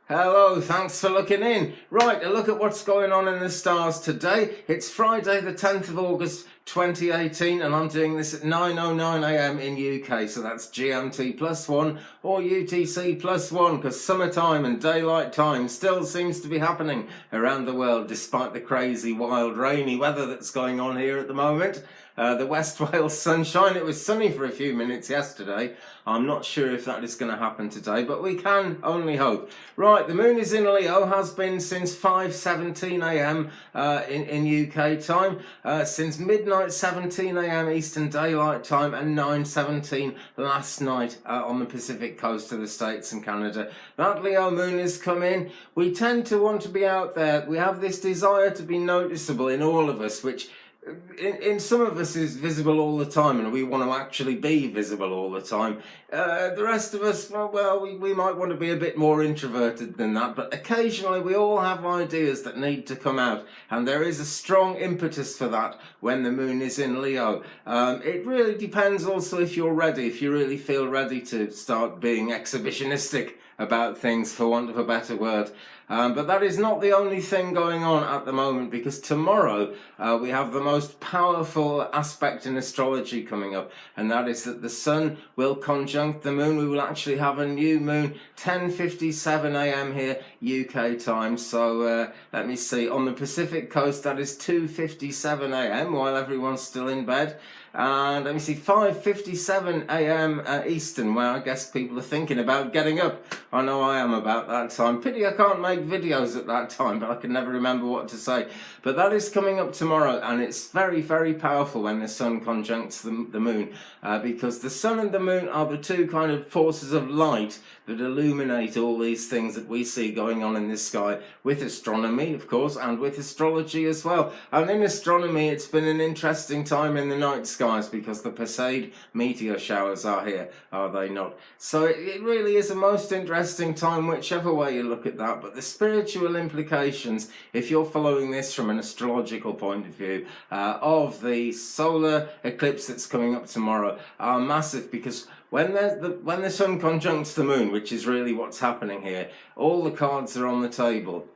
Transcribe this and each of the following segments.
Hello, thanks for looking in. Right, a look at what's going on in the stars today. It's Friday the 10th of August 2018 and I'm doing this at 9:09 a.m. in UK, so that's GMT +1 or UTC +1, because summertime and daylight time still seems to be happening around the world despite the crazy, wild, rainy weather that's going on here at the moment. The West Wales sunshine, it was sunny for a few minutes yesterday. I'm not sure if that is going to happen today, but we can only hope. Right, the moon is in Leo, has been since 5:17 a.m. In UK time, since midnight 17 a.m. Eastern Daylight Time, and 9:17 last night on the Pacific coast of the States and Canada. That Leo moon has come in. We tend to want to be out there. We have this desire to be noticeable in all of us, which in some of us is visible all the time, and we want to actually be visible all the time. The rest of us, we might want to be a bit more introverted than that, but occasionally we all have ideas that need to come out, and there is a strong impetus for that when the moon is in Leo. It really depends also if you're ready, if you really feel ready to start being exhibitionistic about things, for want of a better word. But that is not the only thing going on at the moment, because tomorrow we have the most powerful aspect in astrology coming up, and that is that the sun will conjunct the moon. We will actually have a new moon 10:57 a.m. here UK time. So let me see, on the Pacific coast that is 2:57 a.m. while everyone's still in bed. And let me see, 5:57 a.m. Eastern, where I guess people are thinking about getting up. I know I am about that time. Pity I can't make videos at that time, but I can never remember what to say. But that is coming up tomorrow, and it's very, very powerful when the sun conjuncts the moon, because the sun and the moon are the two kind of forces of light that illuminate all these things that we see going on in the sky, with astronomy, of course, and with astrology as well. And in astronomy, it's been an interesting time in the night skies, because the Perseid meteor showers are here, are they not? So it really is a most interesting time, whichever way you look at that. But the spiritual implications, if you're following this from an astrological point of view, of the solar eclipse that's coming up tomorrow, are massive, because when the sun conjuncts the moon, which is really what's happening here, all the cards are on the table.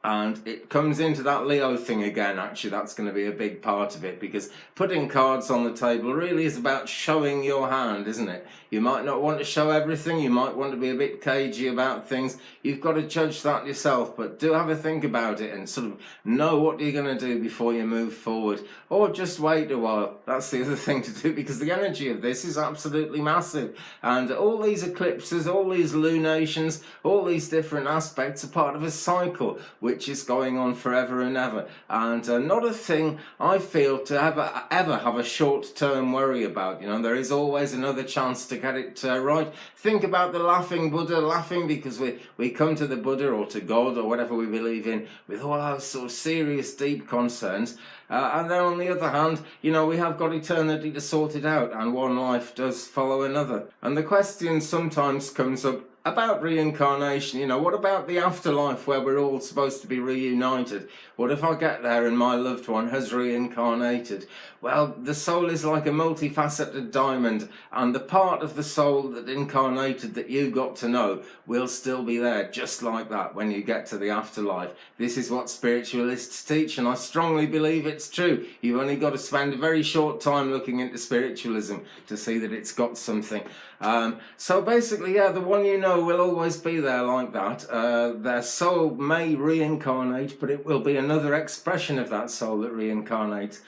And it comes into that Leo thing again. Actually, that's going to be a big part of it, because putting cards on the table really is about showing your hand, isn't it? You might not want to show everything. You might want to be a bit cagey about things. You've got to judge that yourself, but do have a think about it and sort of know what you're going to do before you move forward, or just wait a while. That's the other thing to do, because the energy of this is absolutely massive. And all these eclipses, all these lunations, all these different aspects are part of a cycle which is going on forever and ever, and not a thing I feel to ever have a short-term worry about. You know, there is always another chance to get it right. Think about the laughing Buddha, laughing because we come to the Buddha or to God or whatever we believe in with all our sort of serious, deep concerns. And then on the other hand, you know, we have got eternity to sort it out, and one life does follow another. And the question sometimes comes up about reincarnation. You know, what about the afterlife where we're all supposed to be reunited? What if I get there and my loved one has reincarnated? Well, the soul is like a multifaceted diamond, and the part of the soul that incarnated that you got to know will still be there, just like that, when you get to the afterlife. This is what spiritualists teach, and I strongly believe it's true. You've only got to spend a very short time looking into spiritualism to see that it's got something. So basically, yeah, the one you know will always be there like that. Their soul may reincarnate, but it will be another expression of that soul that reincarnates.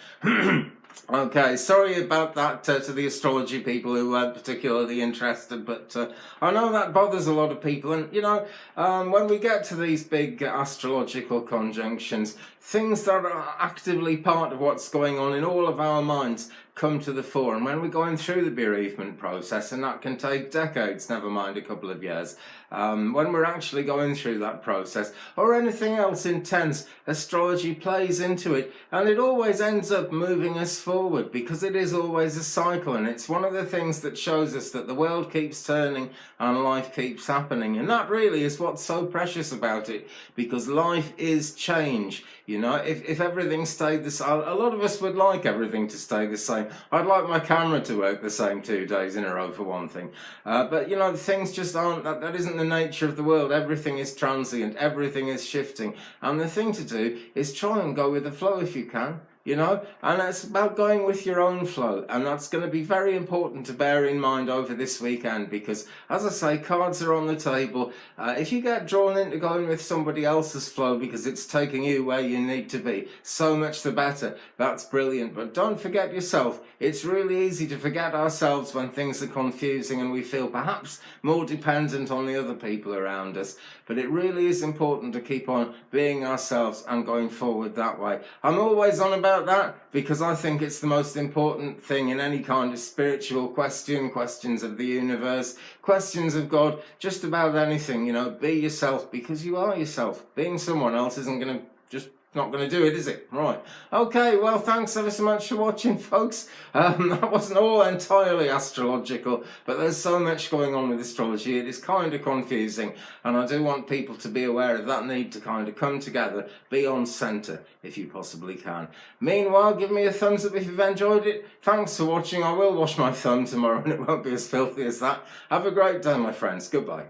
Okay, sorry about that to the astrology people who weren't particularly interested, but I know that bothers a lot of people. And you know, when we get to these big astrological conjunctions, things that are actively part of what's going on in all of our minds come to the fore. And when we're going through the bereavement process, and that can take decades, never mind a couple of years, when we're actually going through that process, or anything else intense, astrology plays into it, and it always ends up moving us forward, because it is always a cycle, and it's one of the things that shows us that the world keeps turning and life keeps happening. And that really is what's so precious about it, because life is change. You know, if everything stayed the same, a lot of us would like everything to stay the same. I'd like my camera to work the same 2 days in a row for one thing. But you know, things just aren't, that isn't the nature of the world. Everything is transient, everything is shifting. And the thing to do is try and go with the flow if you can. You know, and it's about going with your own flow, and that's going to be very important to bear in mind over this weekend, because as I say, cards are on the table. If you get drawn into going with somebody else's flow because it's taking you where you need to be, so much the better. That's brilliant. But don't forget yourself. It's really easy to forget ourselves when things are confusing and we feel perhaps more dependent on the other people around us. But it really is important to keep on being ourselves and going forward that way. I'm always on about that because I think it's the most important thing in any kind of spiritual question, questions of the universe, questions of God, just about anything. You know, be yourself because you are yourself. Being someone else isn't going to just not going to do it, is it? Right. Okay, well, thanks ever so much for watching, folks. That wasn't all entirely astrological, but there's so much going on with astrology. It is kind of confusing, and I do want people to be aware of that need to kind of come together, be on centre if you possibly can. Meanwhile, give me a thumbs up if you've enjoyed it. Thanks for watching. I will wash my thumb tomorrow and it won't be as filthy as that. Have a great day, my friends. Goodbye.